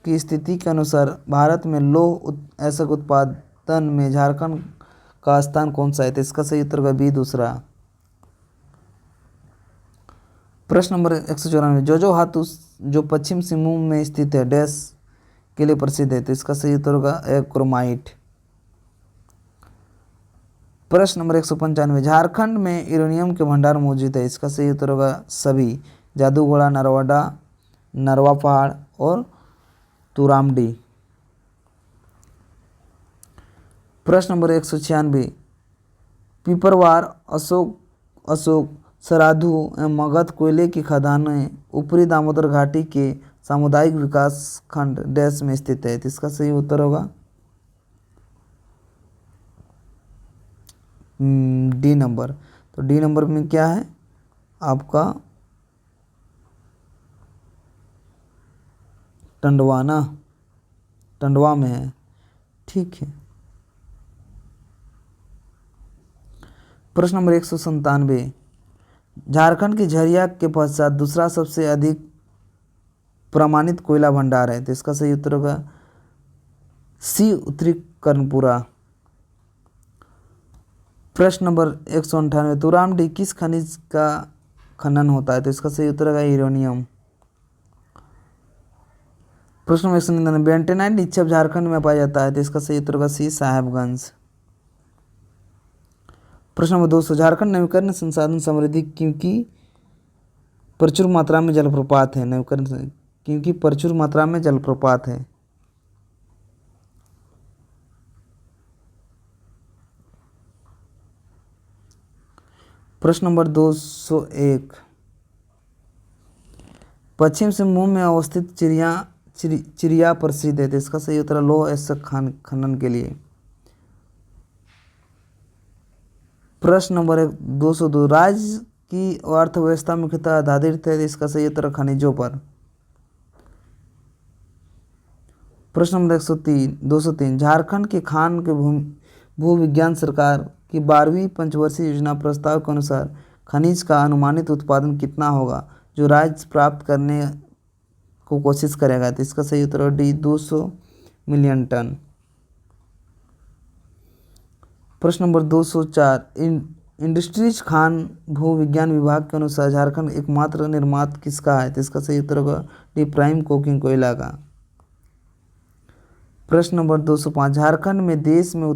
की स्थिति के अनुसार भारत में लोह अयस्क उत्पादन में झारखंड का स्थान कौन सा है? तो इसका सही उत्तर होगा बी, दूसरा। प्रश्न नंबर 194, जोजो हाथू जो पश्चिम सिंहभूम में स्थित है डैश के लिए प्रसिद्ध है? तो इसका सही उत्तर होगा क्रोमाइट। प्रश्न नंबर 195, झारखंड में यूरेनियम के भंडार मौजूद है? इसका सही उत्तर होगा सभी, जादूगोड़ा, नरवाडा, नरवा पहाड़ और तुरामडी। प्रश्न नंबर 196, पिपरवार, अशोक, सराधु एवं मगध कोयले की खदानें ऊपरी दामोदर घाटी के सामुदायिक विकास खंड डैश में स्थित है? तो इसका सही उत्तर होगा डी नंबर। तो डी नंबर में क्या है आपका टंडवाना, टंडवा में है। ठीक है। प्रश्न नंबर 197, झारखंड की झरिया के पश्चात दूसरा सबसे अधिक प्रमाणित कोयला भंडार है? तो इसका सही उत्तर होगा सी, उत्तरी कर्णपुरा। प्रश्न नंबर 198, तुरामडी किस खनिज का खनन होता है? तो इसका सही उत्तर होगा यूरेनियम। प्रश्न नंबर 199, बेंटेनाइट निक्षेप झारखंड में पाया जाता है? तो इसका सही उत्तर होगा सी, साहेबगंज। प्रश्न नंबर 200, झारखंड नवीकरण संसाधन समृद्धि क्योंकि प्रचुर मात्रा में जलप्रपात है? नवीकरण क्योंकि प्रचुर मात्रा में जलप्रपात है। प्रश्न नंबर 201, पश्चिम सिंहभूम में अवस्थित चिड़िया प्रसिद्ध है? तो इसका सही उत्तर है लौह अयस्क खनन के लिए। प्रश्न नंबर 202, राज्य की अर्थव्यवस्था मुख्यतः आधारित है? तो इसका सही उत्तर खनिजों पर। प्रश्न नंबर 203, झारखंड के खान के भू विज्ञान सरकार की 12वीं पंचवर्षीय योजना प्रस्ताव के अनुसार खनिज का अनुमानित उत्पादन कितना होगा जो राज्य प्राप्त करने को कोशिश करेगा? तो इसका सही उत्तर डी, 200 मिलियन टन। प्रश्न नंबर 204, इंडस्ट्रीज खान भू विज्ञान विभाग के अनुसार झारखंड एकमात्र निर्माता किसका है? तो इसका सही उत्तर होगा डी, प्राइम कोकिंग कोयला का। प्रश्न नंबर 205, झारखंड में देश में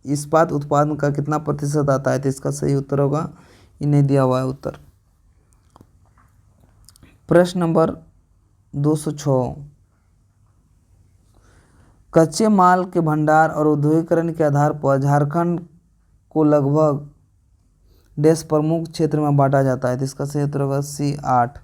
इस्पात उत्पादन का कितना प्रतिशत आता है? तो इसका सही उत्तर होगा, इन्हें दिया हुआ है उत्तर। प्रश्न नंबर 206, कच्चे माल के भंडार और औद्योगिकरण के आधार पर झारखंड को लगभग देश प्रमुख क्षेत्र में बांटा जाता है? तो इसका सही उत्तर होगा सी, 8।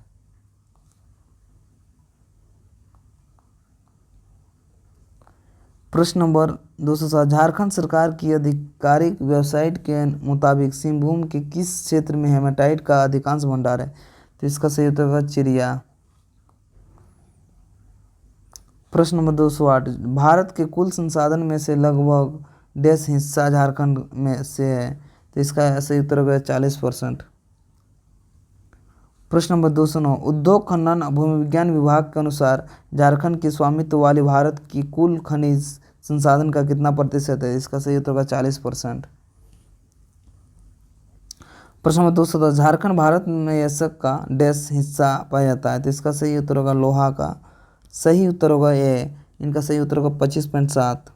प्रश्न नंबर 207, झारखंड सरकार की आधिकारिक वेबसाइट के मुताबिक सिंहभूम के किस क्षेत्र में हेमाटाइट का अधिकांश भंडार है? तो इसका सही उत्तर होगा चिड़िया। प्रश्न नंबर 208, भारत के कुल संसाधन में से लगभग डैश हिस्सा झारखंड में से है? तो इसका सही उत्तर होगा 40%। प्रश्न नंबर 209, उद्योग खनन भूमि विज्ञान विभाग के अनुसार झारखंड की स्वामित्व वाली भारत की कुल खनिज संसाधन का कितना प्रतिशत है? इसका सही उत्तर होगा 40%। प्रश्न नंबर 210, झारखंड भारत में अयस्क का डैश हिस्सा पाया जाता है? तो इसका सही उत्तर होगा लोहा का। सही उत्तर होगा ये, इनका सही उत्तर होगा 25.7।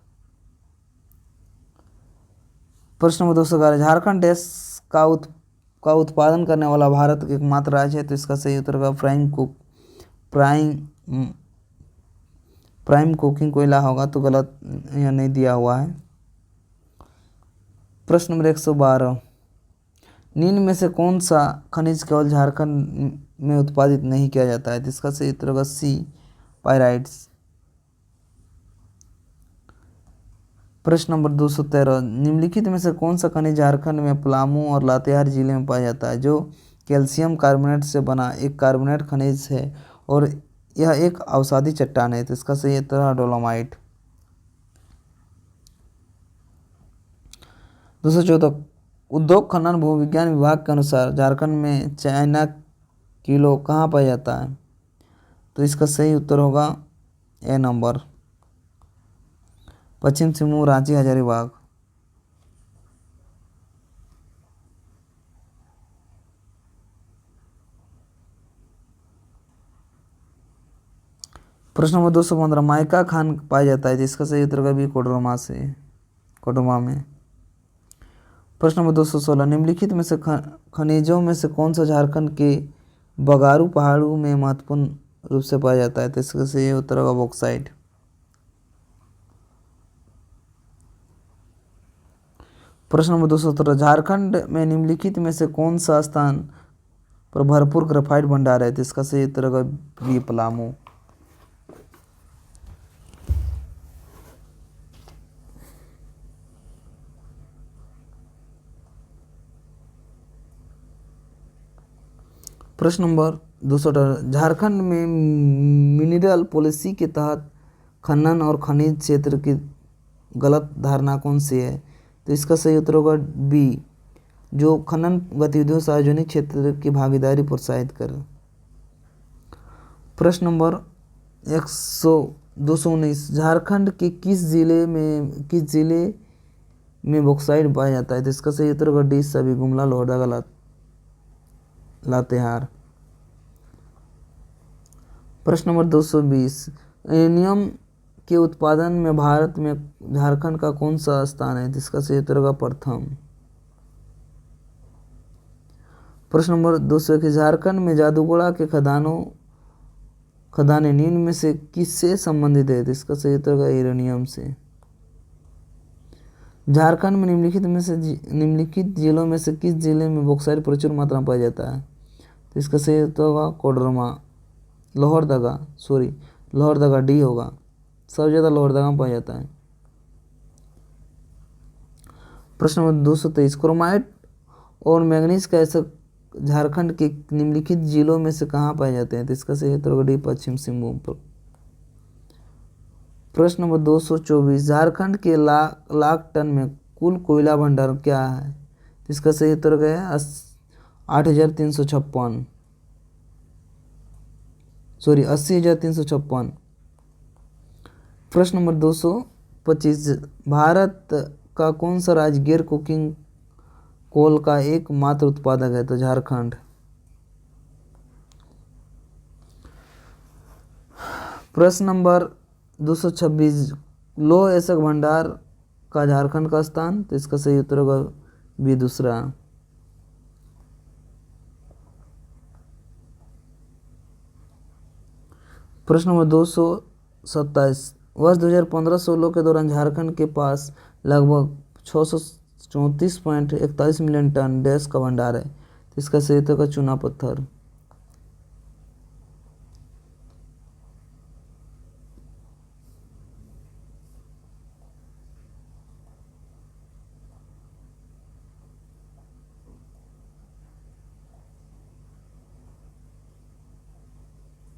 प्रश्न नंबर 211, झारखंड डैश का उत्पादन करने वाला भारत का एकमात्र राज्य है? तो इसका सही उत्तर होगा प्राइम कोकिंग कोयला होगा। तो गलत यहाँ नहीं दिया हुआ है। प्रश्न नंबर 112, निम्न में से कौन सा खनिज केवल झारखंड में उत्पादित नहीं किया जाता है? तो इसका सही उत्तर होगा सी, पाइराइट्स। प्रश्न नंबर 213, निम्नलिखित में से कौन सा खनिज झारखंड में पलामू और लातेहार जिले में पाया जाता है जो कैल्शियम कार्बोनेट से बना एक कार्बोनेट खनिज है और यह एक अवसादी चट्टान है? तो इसका सही उत्तर है डोलोमाइट। 214, उद्योग खनन भू विज्ञान विभाग के अनुसार झारखंड में चाइना किलो कहाँ पाया जाता है? तो इसका सही उत्तर होगा ए नंबर, पश्चिम सिंहभूम, रांची, हजारीबाग। प्रश्न नंबर 215 माइका खान पाया जाता है, जिसका सही उत्तर का भी कोडरमा में। प्रश्न नंबर 216 निम्नलिखित में से खनिजों में से कौन सा झारखंड के बगारू पहाड़ों में महत्वपूर्ण रूप से पाया जाता है, तो इसका सही उत्तर होगा बॉक्साइट। प्रश्न नंबर 217 झारखंड में निम्नलिखित में से कौन सा स्थान पर भरपूर ग्रेफाइट भंडार है, तो इसका सही उत्तर होगा बी पलामू। प्रश्न नंबर 218 झारखंड में मिनरल पॉलिसी के तहत खनन और खनिज क्षेत्र की गलत धारणा कौन सी है, तो इसका सही उत्तर होगा बी, जो खनन गतिविधियों सार्वजनिक क्षेत्र की भागीदारी प्रोत्साहित करे। प्रश्न नंबर 219 झारखंड के किस जिले में बॉक्साइट पाया जाता है, तो इसका सही उत्तर होगा डी सभी गुमला लोहरदगा लातेहार। प्रश्न नंबर 220 यूरेनियम के उत्पादन में भारत में झारखंड का कौन सा स्थान है, जिसका सही उत्तर होगा प्रथम। प्रश्न नंबर 221 झारखंड में जादूगोड़ा के खदानें निम्न में से किससे संबंधित है, इसका सही उत्तर होगा यूरेनियम से। झारखंड में निम्नलिखित जिलों में से किस जिले में बॉक्साइट प्रचुर मात्रा में पाया जाता है, तो इसका सही उत्तर होगा कोडरमा लोहरदगा डी होगा, सबसे ज़्यादा लोहरदगा में पाया जाता है। प्रश्न नंबर 223 क्रोमाइट और मैंगनीज का ऐसा झारखंड के निम्नलिखित जिलों में से कहाँ पाए जाते हैं, तो इसका सही उत्तर होगा डी पश्चिम सिंहभूम पर। प्रश्न नंबर 224 झारखंड के लाख टन में कुल कोयला भंडार क्या है, तो इसका सही उत्तर होगा 80,356। प्रश्न नंबर 225 भारत का कौन सा राज्य गैर कोकिंग कोल का एकमात्र उत्पादक है, तो झारखंड। प्रश्न नंबर 226 लौह एसक भंडार का झारखंड का स्थान, तो इसका सही उत्तर होगा बी दूसरा। प्रश्न नंबर 227 वर्ष 2015-16 के दौरान झारखंड के पास लगभग 634.41 मिलियन टन डैश का भंडार है, तो इसका सही उत्तर होगा चूना पत्थर।